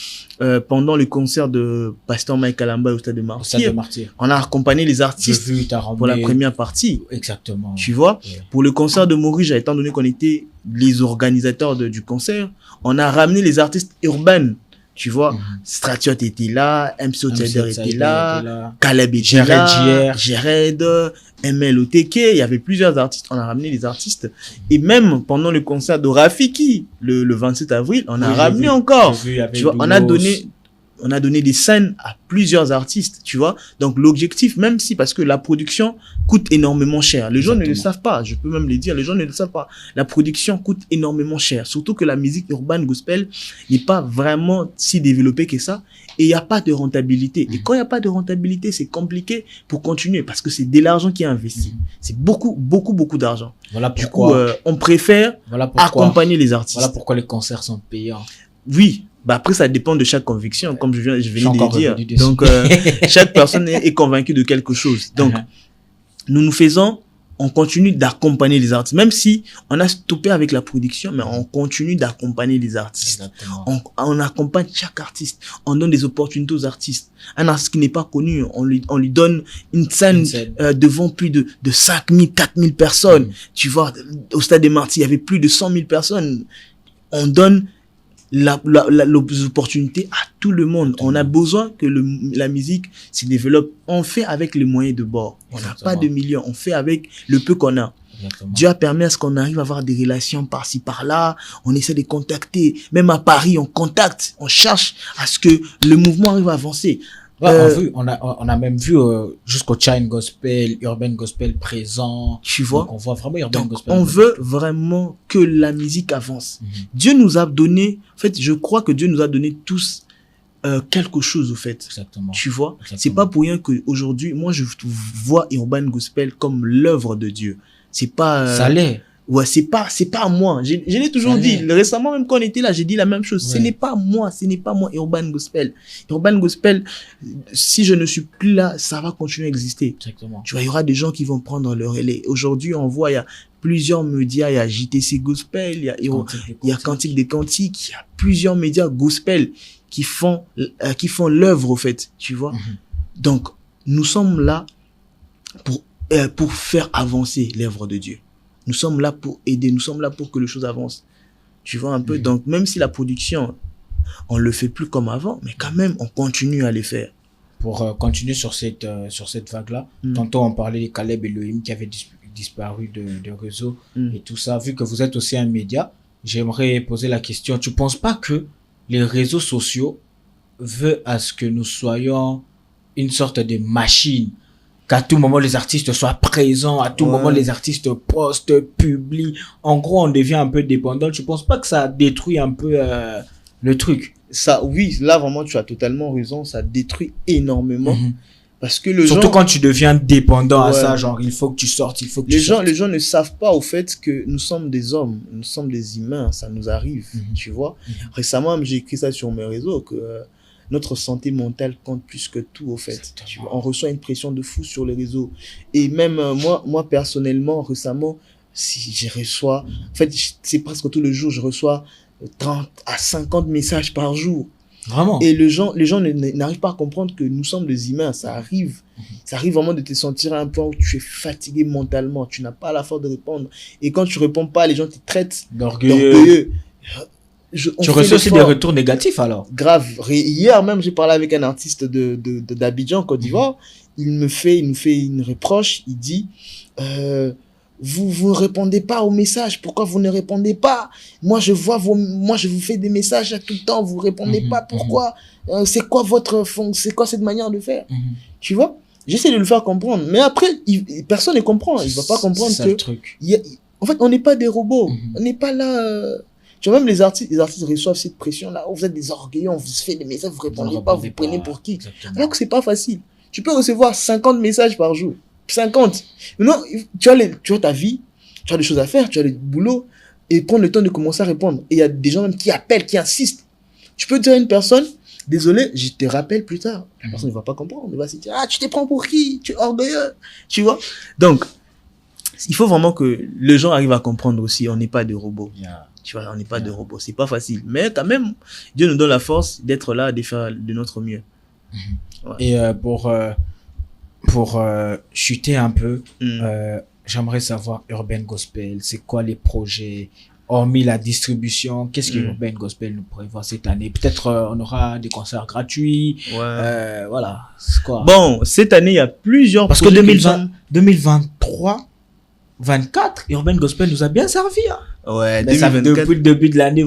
pendant le concert de Pasteur Mike Kalamba au Stade de Martyr. On a accompagné les artistes pour la première partie. Exactement. Tu vois? Pour le concert de Maurice, étant donné qu'on était les organisateurs du concert, on a ramené les artistes urbains. Tu vois, Stratiot était là, MC Outsider était là, Caleb était là, Jared, ML OTK, il y avait plusieurs artistes, on a ramené les artistes. Et même pendant le concert de Rafiki, le 27 avril, on a ramené encore. Tu vois, on a donné des scènes à plusieurs artistes, tu vois. Donc l'objectif, même si, parce que la production coûte énormément cher. Les gens ne le savent pas, je peux même le dire, les gens ne le savent pas. La production coûte énormément cher. Surtout que la musique urbaine gospel n'est pas vraiment si développée que ça. Et il n'y a pas de rentabilité. Et quand il n'y a pas de rentabilité, c'est compliqué pour continuer parce que c'est de l'argent qui est investi. C'est beaucoup, beaucoup, beaucoup d'argent. Voilà pourquoi. Du coup, on préfère accompagner les artistes. Voilà pourquoi les concerts sont payants. Oui. Bah après, ça dépend de chaque conviction, comme je venais de dire. Donc, chaque personne est convaincue de quelque chose. Donc, on continue d'accompagner les artistes. Même si on a stoppé avec la production, mais on continue d'accompagner les artistes. On accompagne chaque artiste. On donne des opportunités aux artistes. Un artiste qui n'est pas connu, on lui donne une scène devant plus de 5 000, 4 000 personnes. Tu vois, au Stade des Martyrs, il y avait plus de 100 000 personnes. On donne les opportunités à tout le monde. On a besoin que la musique se développe. On fait avec les moyens de bord. On n'a pas de millions. On fait avec le peu qu'on a. Dieu a permis à ce qu'on arrive à avoir des relations par-ci, par-là. On essaie de contacter. Même à Paris, on contacte. On cherche à ce que le mouvement arrive à avancer. On a même vu jusqu'au Chine Gospel, Urban Gospel présent. Tu vois? Donc on voit vraiment Urban Gospel. On veut vraiment que la musique avance. Dieu nous a donné, en fait, je crois que Dieu nous a donné tous quelque chose, au fait. Exactement. Tu vois? C'est pas pour rien qu'aujourd'hui, moi, je vois Urban Gospel comme l'œuvre de Dieu. C'est pas... Ça l'est. Ouais, c'est pas à moi. Je l'ai toujours dit. Récemment, même quand on était là, j'ai dit la même chose. Ce n'est pas moi, Urban Gospel. Urban Gospel, si je ne suis plus là, ça va continuer à exister. Exactement. Tu vois, il y aura des gens qui vont prendre le relais. Aujourd'hui, on voit, il y a plusieurs médias, il y a JTC Gospel, il y a Cantique des Cantiques, il y a plusieurs médias gospel qui font l'œuvre, au fait. Tu vois? Donc, nous sommes là pour faire avancer l'œuvre de Dieu. Nous sommes là pour aider, nous sommes là pour que les choses avancent. Tu vois un peu? Donc, même si la production, on le fait plus comme avant, mais quand même, on continue à les faire. Pour continuer sur cette vague-là, tantôt on parlait de Caleb Elohim qui avait disparu de réseau et tout ça. Vu que vous êtes aussi un média, j'aimerais poser la question. Tu penses pas que les réseaux sociaux veulent à ce que nous soyons une sorte de machine? Qu'à tout moment les artistes soient présents, à tout moment les artistes postent, publient. En gros, on devient un peu dépendant. Tu penses pas que ça détruit un peu le truc? Ça, oui, là vraiment tu as totalement raison. Ça détruit énormément parce que surtout quand tu deviens dépendant à ça, genre il faut que tu sortes, il faut que les gens ne savent pas au fait que nous sommes des hommes, nous sommes des humains, ça nous arrive, tu vois. Récemment, j'ai écrit ça sur mes réseaux que notre santé mentale compte plus que tout, au fait. Tu vois, on reçoit une pression de fou sur les réseaux. Et même moi personnellement, récemment, si je reçois, en fait, c'est presque tous les jours, je reçois 30 à 50 messages par jour. Vraiment? Et les gens n'arrivent pas à comprendre que nous sommes des humains. Ça arrive. Ça arrive vraiment de te sentir à un point où tu es fatigué mentalement. Tu n'as pas la force de répondre. Et quand tu réponds pas, les gens te traitent d'orgueilleux. Tu reçois aussi des retours négatifs alors? Grave. Hier même, j'ai parlé avec un artiste d'Abidjan, Côte d'Ivoire. Il nous fait une reproche. Il dit, vous ne répondez pas aux messages. Pourquoi vous ne répondez pas? Moi, je vous fais des messages à tout le temps. Vous répondez pas. Pourquoi? C'est quoi cette manière de faire? Tu vois? J'essaie de le faire comprendre. Mais après, personne ne comprend. Il va pas comprendre que, en fait, on n'est pas des robots. On n'est pas là, tu vois, même les artistes reçoivent cette pression-là. Oh, vous êtes des orgueilleux, on vous fait des messages, vous répondez pas, vous prenez pour qui? Exactement. Alors que c'est pas facile. Tu peux recevoir 50 messages par jour. 50. Non, tu as ta vie, tu as des choses à faire, tu as le boulot, et prendre le temps de commencer à répondre. Et il y a des gens même qui appellent, qui insistent. Tu peux dire à une personne, désolé, je te rappelle plus tard. La personne ne va pas comprendre. Elle va se dire, ah, tu te prends pour qui? Tu es orgueilleux. Tu vois? Donc, il faut vraiment que les gens arrivent à comprendre aussi, on n'est pas des robots. Yeah. Tu vois, on n'est pas des robots. C'est pas facile. Mais quand même, Dieu nous donne la force d'être là, de faire de notre mieux. Ouais. Et pour chuter un peu, j'aimerais savoir Urban Gospel, c'est quoi les projets, hormis la distribution, qu'est-ce que Urban Gospel nous prévoit cette année? Peut-être on aura des concerts gratuits. Ouais. Voilà, c'est quoi? Bon, cette année, il y a plusieurs parce que 2023, 24, Urban Gospel nous a bien servi. Hein. Ouais, mais 2024, depuis le début de l'année,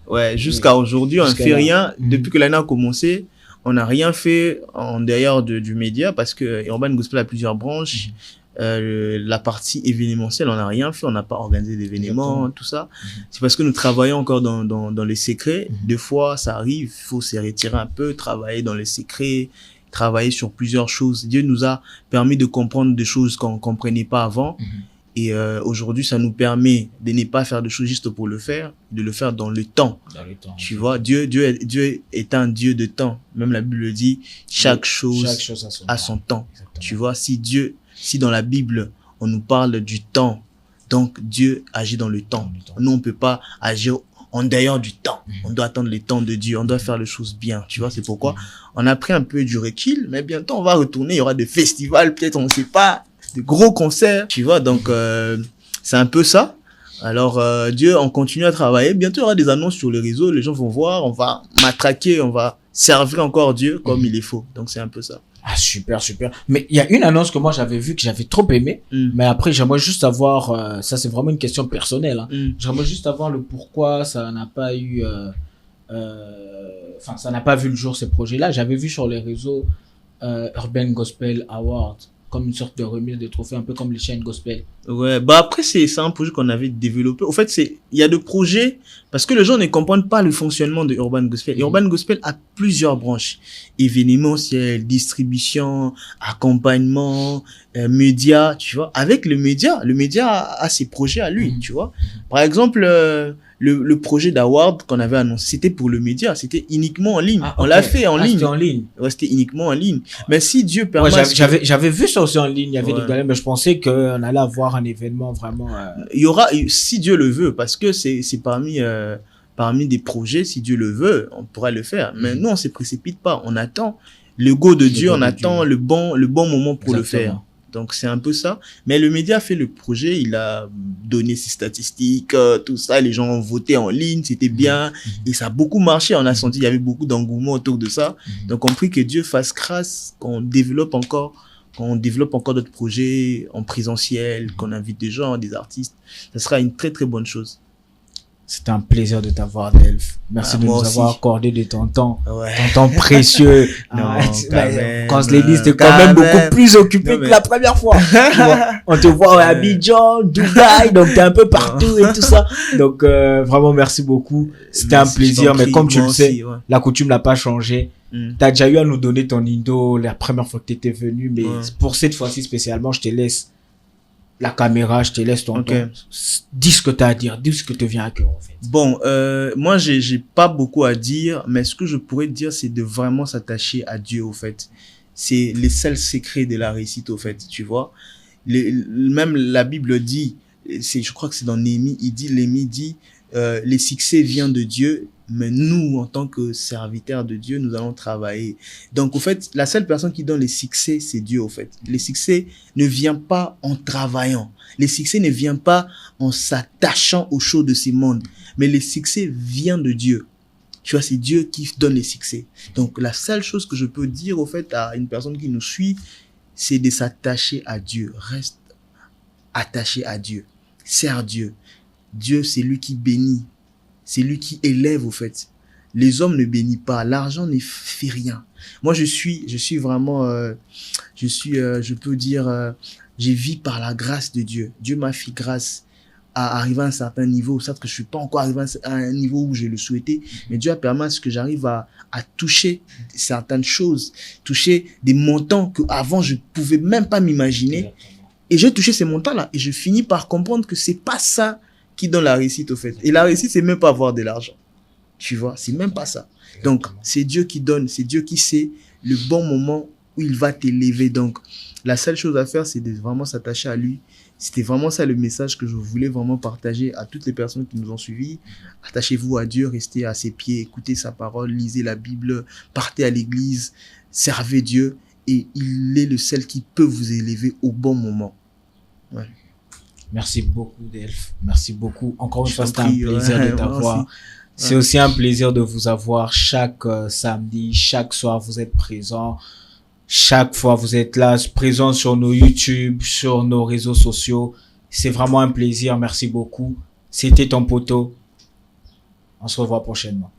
ouais, jusqu'à aujourd'hui, on ne fait rien. Depuis que l'année a commencé, on n'a rien fait en dehors du média parce que Urban Gospel a plusieurs branches. La partie événementielle, on n'a rien fait, on n'a pas organisé d'événements, tout ça. C'est parce que nous travaillons encore dans les secrets. Des fois, ça arrive, il faut se retirer un peu, travailler dans les secrets, travailler sur plusieurs choses. Dieu nous a permis de comprendre des choses qu'on ne comprenait pas avant. Et aujourd'hui, ça nous permet de ne pas faire de choses juste pour le faire, de le faire dans le temps. Tu vois, Dieu est un Dieu de temps. Même la Bible le dit, chaque chose a son temps. Exactement. Tu vois, si dans la Bible, on nous parle du temps, donc Dieu agit dans le temps. Nous, on ne peut pas agir en dehors du temps. On doit attendre le temps de Dieu. On doit faire les choses bien. Tu vois, c'est pourquoi on a pris un peu du recul, mais bientôt, on va retourner. Il y aura des festivals, peut-être, on ne sait pas. De gros concerts, tu vois, donc c'est un peu ça. Alors Dieu, on continue à travailler. Bientôt il y aura des annonces sur les réseaux, les gens vont voir, on va matraquer, on va servir encore Dieu comme il est faut. Donc c'est un peu ça. Ah super. Mais il y a une annonce que moi j'avais vue que j'avais trop aimé, mais après j'aimerais juste savoir, ça c'est vraiment une question personnelle. Hein. J'aimerais juste savoir le pourquoi ça n'a pas eu, ça n'a pas vu le jour ces projets-là. J'avais vu sur les réseaux Urban Gospel Award. Comme une sorte de remise de trophée, un peu comme les chaînes gospel. Ouais, bah après, c'est un projet qu'on avait développé. Au fait, il y a des projets, parce que les gens ne comprennent pas le fonctionnement de Urban Gospel. Urban Gospel a plusieurs branches. Événementiel, distribution, accompagnement, médias, tu vois. Avec le média a ses projets à lui, tu vois. Par exemple, le projet d'Award qu'on avait annoncé, c'était pour le média, c'était uniquement en ligne. On l'a fait en ligne. C'était en ligne. Ouais, c'était uniquement en ligne. Mais si Dieu permet... Ouais, j'avais vu ça aussi en ligne, il y avait des galères, mais je pensais qu'on allait avoir un événement vraiment... Il y aura, si Dieu le veut, parce que c'est parmi des projets, si Dieu le veut, on pourra le faire. Mais nous, on se précipite pas, on attend le go de Dieu, on attend le bon moment pour le faire. Donc, c'est un peu ça. Mais le média a fait le projet, il a donné ses statistiques, tout ça. Les gens ont voté en ligne, c'était bien. Et ça a beaucoup marché. On a senti qu'il y avait beaucoup d'engouement autour de ça. Donc, on prie que Dieu fasse grâce, qu'on développe encore d'autres projets en présentiel, qu'on invite des gens, des artistes. Ça sera une très, très bonne chose. C'était un plaisir de t'avoir, Delph. Merci de nous avoir accordé de ton temps. Ouais. Ton temps précieux. Non, quand je l'ai dit, c'était quand même beaucoup plus occupé que la première fois. On te voit à Abidjan, Dubaï, donc t'es un peu partout et tout ça. Donc, vraiment, merci beaucoup. C'était un plaisir, mais comme tu le sais, la coutume n'a pas changé. T'as déjà eu à nous donner ton indo la première fois que t'étais venu, mais pour cette fois-ci spécialement, je te laisse la caméra, je te laisse ton temps. Dis ce que tu as à dire, dis ce que te vient à cœur, en fait. Bon, moi, j'ai pas beaucoup à dire, mais ce que je pourrais te dire, c'est de vraiment s'attacher à Dieu, au fait. C'est les seuls secrets de la réussite, au fait, tu vois. Même la Bible dit, je crois que c'est dans Néhémie, Néhémie dit, les succès viennent de Dieu, mais nous, en tant que serviteurs de Dieu, nous allons travailler. Donc, au fait, la seule personne qui donne les succès, c'est Dieu, au fait. Les succès ne viennent pas en travaillant. Les succès ne viennent pas en s'attachant aux choses de ce monde. Mais les succès viennent de Dieu. Tu vois, c'est Dieu qui donne les succès. Donc, la seule chose que je peux dire, au fait, à une personne qui nous suit, c'est de s'attacher à Dieu. Reste attaché à Dieu. Sers Dieu. Dieu, c'est lui qui bénit. C'est lui qui élève, au fait. Les hommes ne bénissent pas. L'argent ne fait rien. Moi, je suis vraiment, je peux dire, je vis par la grâce de Dieu. Dieu m'a fait grâce à arriver à un certain niveau. Certes que je suis pas encore arrivé à un niveau où je le souhaitais, mais Dieu a permis à ce que j'arrive à toucher certaines choses, toucher des montants que avant je pouvais même pas m'imaginer. Et j'ai touché ces montants-là. Et je finis par comprendre que c'est pas ça qui donne la réussite, au fait. Et la réussite, c'est même pas avoir de l'argent. Tu vois, c'est même pas ça. Donc, c'est Dieu qui donne, c'est Dieu qui sait le bon moment où il va t'élever. Donc, la seule chose à faire, c'est de vraiment s'attacher à lui. C'était vraiment ça le message que je voulais vraiment partager à toutes les personnes qui nous ont suivis. Attachez-vous à Dieu, restez à ses pieds, écoutez sa parole, lisez la Bible, partez à l'église, servez Dieu et il est le seul qui peut vous élever au bon moment. Ouais. Merci beaucoup, Delph. Merci beaucoup. Encore une fois, c'était un prie, plaisir de t'avoir. C'est aussi un plaisir de vous avoir chaque samedi, chaque soir, vous êtes présents. Chaque fois, vous êtes là, présents sur nos YouTube, sur nos réseaux sociaux. C'est vraiment un plaisir. Merci beaucoup. C'était ton poteau. On se revoit prochainement.